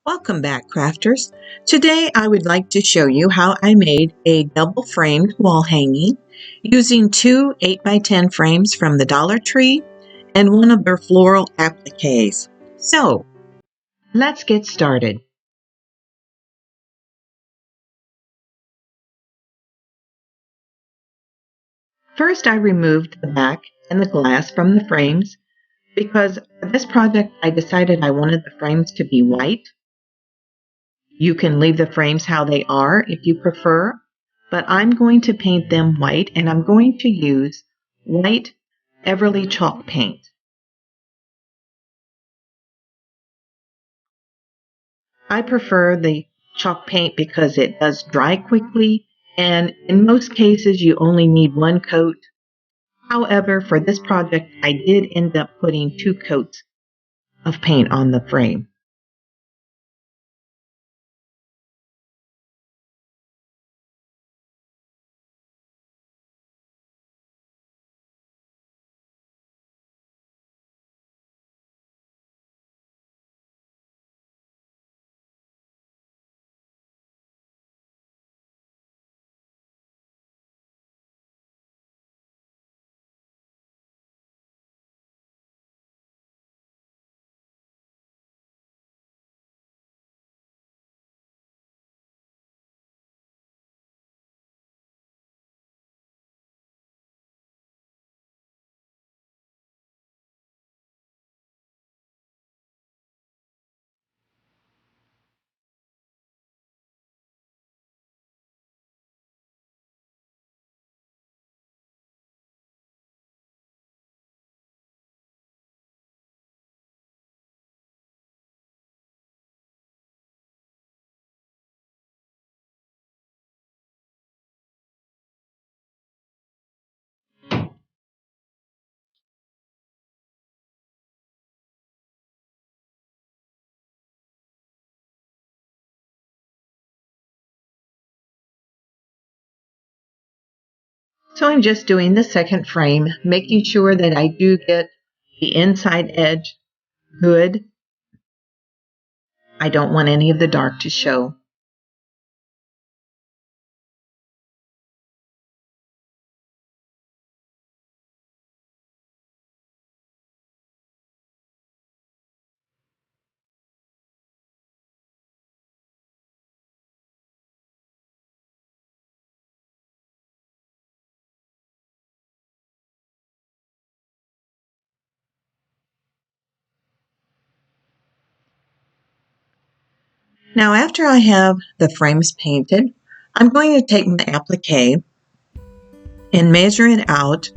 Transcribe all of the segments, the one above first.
Welcome back, crafters. Today I would like to show you how I made a double framed wall hanging using two 8x10 frames from the Dollar Tree and one of their floral appliques. So let's get started. First, I removed the back and the glass from the frames because for this project I decided I wanted the frames to be white. You can leave the frames how they are if you prefer, but I'm going to paint them white, and I'm going to use white Everly chalk paint. I prefer the chalk paint because it does dry quickly, and in most cases you only need one coat. However, for this project I did end up putting two coats of paint on the frame. So I'm just doing the second frame, making sure that I do get the inside edge good. I don't want any of the dark to show. Now, after I have the frames painted, I'm going to take my applique and measure it out.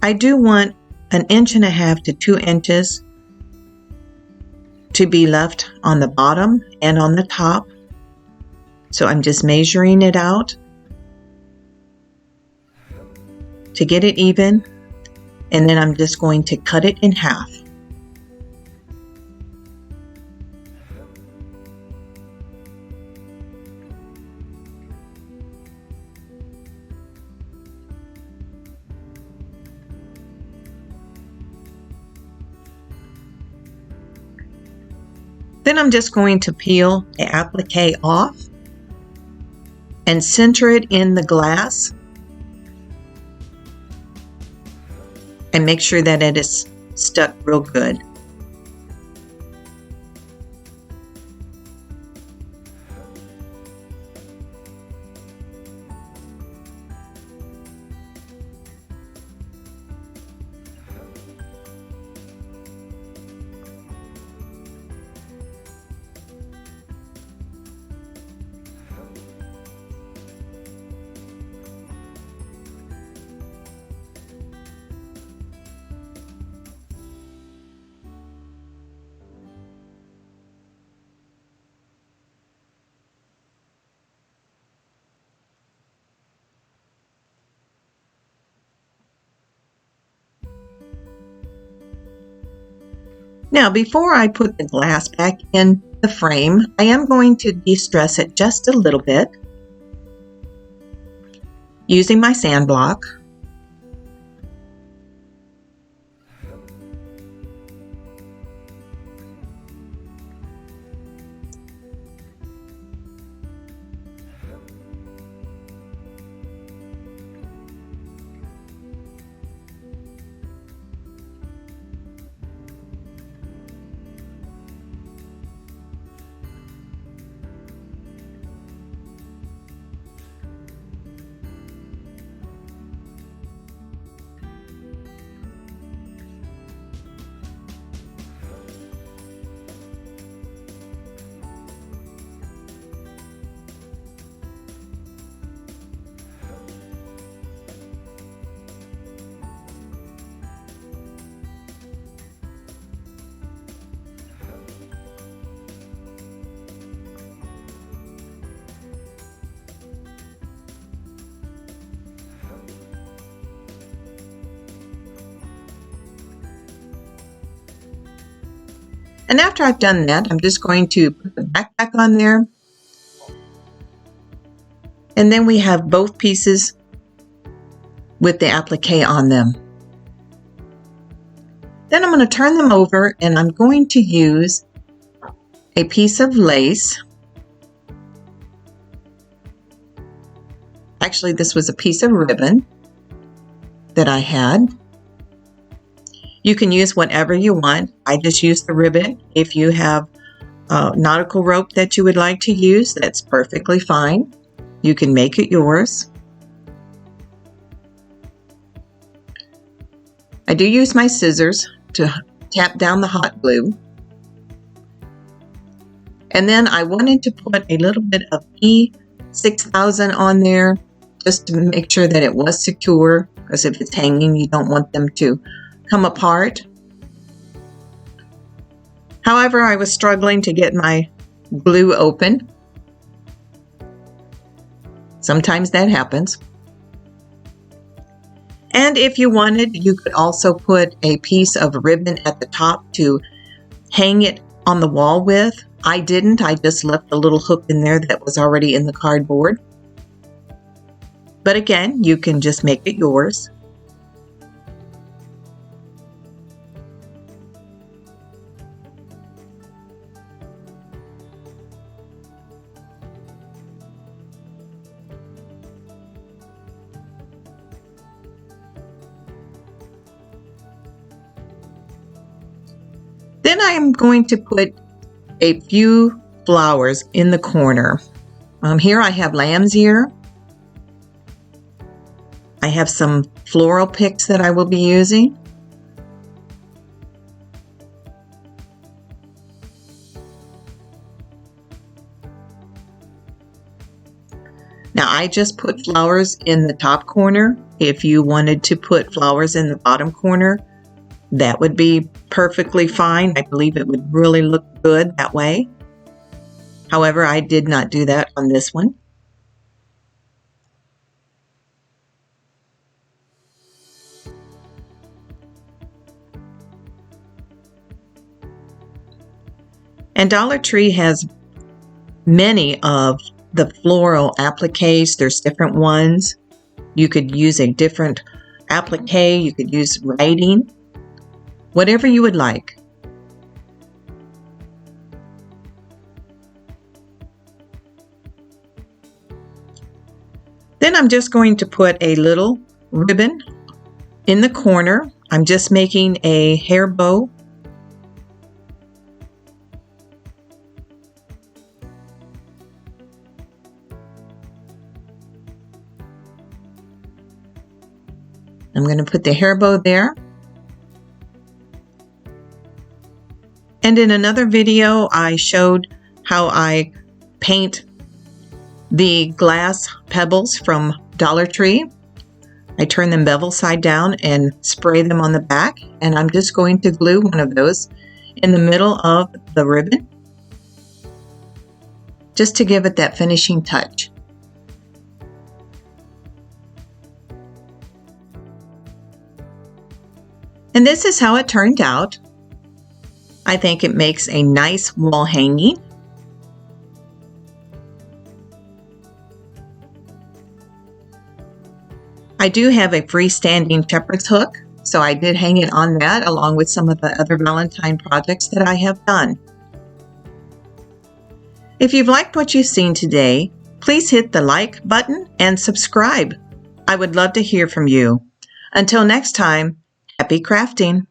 I do want 1.5 to 2 inches to be left on the bottom and on the top. So I'm just measuring it out to get it even, and then I'm just going to cut it in half. Then I'm just going to peel the applique off and center it in the glass and make sure that it is stuck real good. Now, before I put the glass back in the frame, I am going to de-stress it just a little bit using my sand block. And after I've done that, I'm just going to put the backpack on there. And then we have both pieces with the applique on them. Then I'm going to turn them over and I'm going to use a piece of lace. Actually, this was a piece of ribbon that I had. You can use whatever you want. I just used the ribbon. If you have nautical rope that you would like to use, that's perfectly fine. You can make it yours. I do use my scissors to tap down the hot glue. And then I wanted to put a little bit of E6000 on there just to make sure that it was secure, because if it's hanging, you don't want them to come apart. However, I was struggling to get my glue open. Sometimes that happens. And if you wanted, you could also put a piece of ribbon at the top to hang it on the wall with. I didn't. I just left a little hook in there that was already in the cardboard. But again, you can just make it yours. Then I am going to put a few flowers in the corner. Here I have lamb's ear. I have some floral picks that I will be using. Now I just put flowers in the top corner. If you wanted to put flowers in the bottom corner, that would be perfectly fine. I believe it would really look good that way. However, I did not do that on this one. And Dollar Tree has many of the floral appliques. There's different ones. You could use a different applique. You could use writing. Whatever you would like. Then I'm just going to put a little ribbon in the corner. I'm just making a hair bow. I'm going to put the hair bow there. And in another video, I showed how I paint the glass pebbles from Dollar Tree. I turn them bevel side down and spray them on the back. And I'm just going to glue one of those in the middle of the ribbon, just to give it that finishing touch. And this is how it turned out. I think it makes a nice wall hanging. I do have a freestanding shepherd's hook, so I did hang it on that along with some of the other Valentine projects that I have done. If you've liked what you've seen today, please hit the like button and subscribe. I would love to hear from you. Until next time, happy crafting!